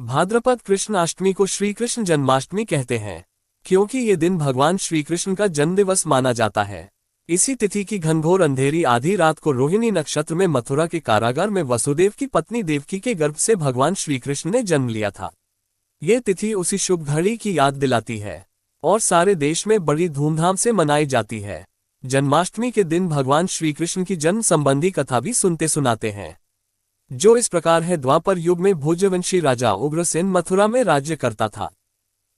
भाद्रपद कृष्ण अष्टमी को श्री कृष्ण जन्माष्टमी कहते हैं, क्योंकि ये दिन भगवान श्री कृष्ण का जन्मदिवस माना जाता है। इसी तिथि की घनघोर अंधेरी आधी रात को रोहिणी नक्षत्र में मथुरा के कारागार में वसुदेव की पत्नी देवकी के गर्भ से भगवान श्री कृष्ण ने जन्म लिया था। ये तिथि उसी शुभ घड़ी की याद दिलाती है और सारे देश में बड़ी धूमधाम से मनाई जाती है। जन्माष्टमी के दिन भगवान श्री कृष्ण की जन्म संबंधी कथा भी सुनते सुनाते हैं, जो इस प्रकार है। द्वापर युग में भोजवंशी राजा उग्रसेन मथुरा में राज्य करता था।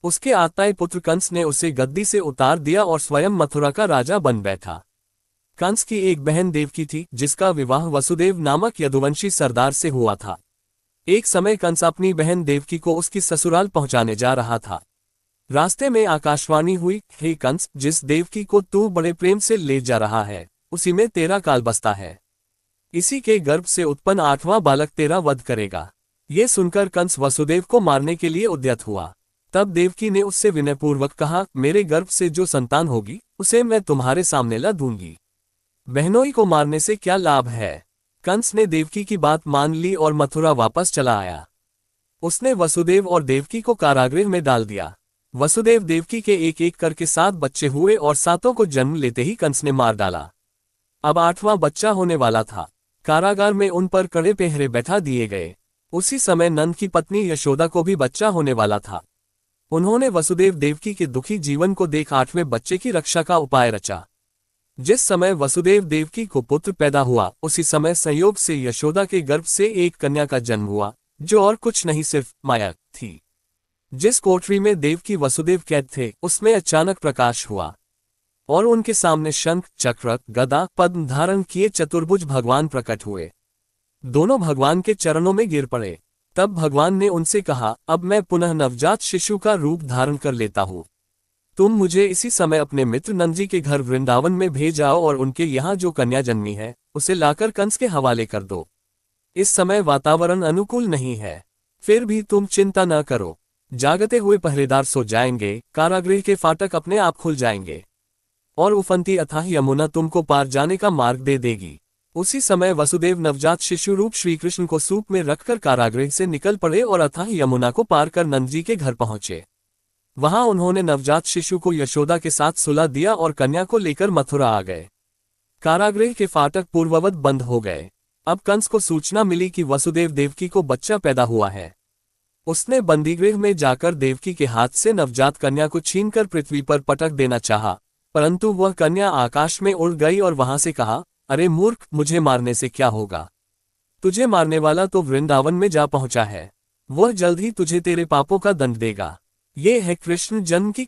उसके आताई पुत्र कंस ने उसे गद्दी से उतार दिया और स्वयं मथुरा का राजा बन बैठा। कंस की एक बहन देवकी थी, जिसका विवाह वसुदेव नामक यदुवंशी सरदार से हुआ था। एक समय कंस अपनी बहन देवकी को उसकी ससुराल पहुंचाने जा रहा था। रास्ते में आकाशवाणी हुई, हे कंस, जिस देवकी को तू बड़े प्रेम से ले जा रहा है, उसी में तेरा काल बसता है। इसी के गर्भ से उत्पन्न 8वां बालक तेरा वध करेगा। ये सुनकर कंस वसुदेव को मारने के लिए उद्यत हुआ। तब देवकी ने उससे विनयपूर्वक कहा, मेरे गर्भ से जो संतान होगी उसे मैं तुम्हारे सामने ला दूंगी। बहनोई को मारने से क्या लाभ है। कंस ने देवकी की बात मान ली और मथुरा वापस चला आया। उसने वसुदेव और देवकी को कारागृह में डाल दिया। वसुदेव देवकी के एक एक करके 7 बच्चे हुए और 7 को जन्म लेते ही कंस ने मार डाला। अब 8वां बच्चा होने वाला था। कारागार में उन पर कड़े पहरे बैठा दिए गए। उसी समय नंद की पत्नी यशोदा को भी बच्चा होने वाला था। उन्होंने वसुदेव देवकी के दुखी जीवन को देख 8वें बच्चे की रक्षा का उपाय रचा। जिस समय वसुदेव देवकी को पुत्र पैदा हुआ, उसी समय संयोग से यशोदा के गर्भ से एक कन्या का जन्म हुआ, जो और कुछ नहीं सिर्फ माया थी। जिस कोठरी में देवकी वसुदेव कैद थे, उसमें अचानक प्रकाश हुआ और उनके सामने शंख, चक्र, गदा, पद्म धारण किए चतुर्भुज भगवान प्रकट हुए। दोनों भगवान के चरणों में गिर पड़े। तब भगवान ने उनसे कहा, अब मैं पुनः नवजात शिशु का रूप धारण कर लेता हूँ। तुम मुझे इसी समय अपने मित्र नंद जी के घर वृंदावन में भेज आओ और उनके यहाँ जो कन्या जन्मी है उसे लाकर कंस के हवाले कर दो। इस समय वातावरण अनुकूल नहीं है, फिर भी तुम चिंता न करो। जागते हुए पहरेदार सो जाएंगे, कारागृह के फाटक अपने आप खुल जाएंगे और उफनती अथाह यमुना तुमको पार जाने का मार्ग दे देगी। उसी समय वसुदेव नवजात शिशु रूप श्रीकृष्ण को सूप में रखकर कारागृह से निकल पड़े और अथाह यमुना को पार कर नंद जी के घर पहुंचे। वहां उन्होंने नवजात शिशु को यशोदा के साथ सुला दिया और कन्या को लेकर मथुरा आ गए। कारागृह के फाटक पूर्ववत बंद हो गए। अब कंस को सूचना मिली कि वसुदेव देवकी को बच्चा पैदा हुआ है। उसने बंदीगृह में जाकर देवकी के हाथ से नवजात कन्या को छीनकर पृथ्वी पर पटक देना चाहा, परंतु वह कन्या आकाश में उड़ गई और वहां से कहा, अरे मूर्ख, मुझे मारने से क्या होगा। तुझे मारने वाला तो वृंदावन में जा पहुंचा है। वह जल्द ही तुझे तेरे पापों का दंड देगा। ये है कृष्ण जन्म की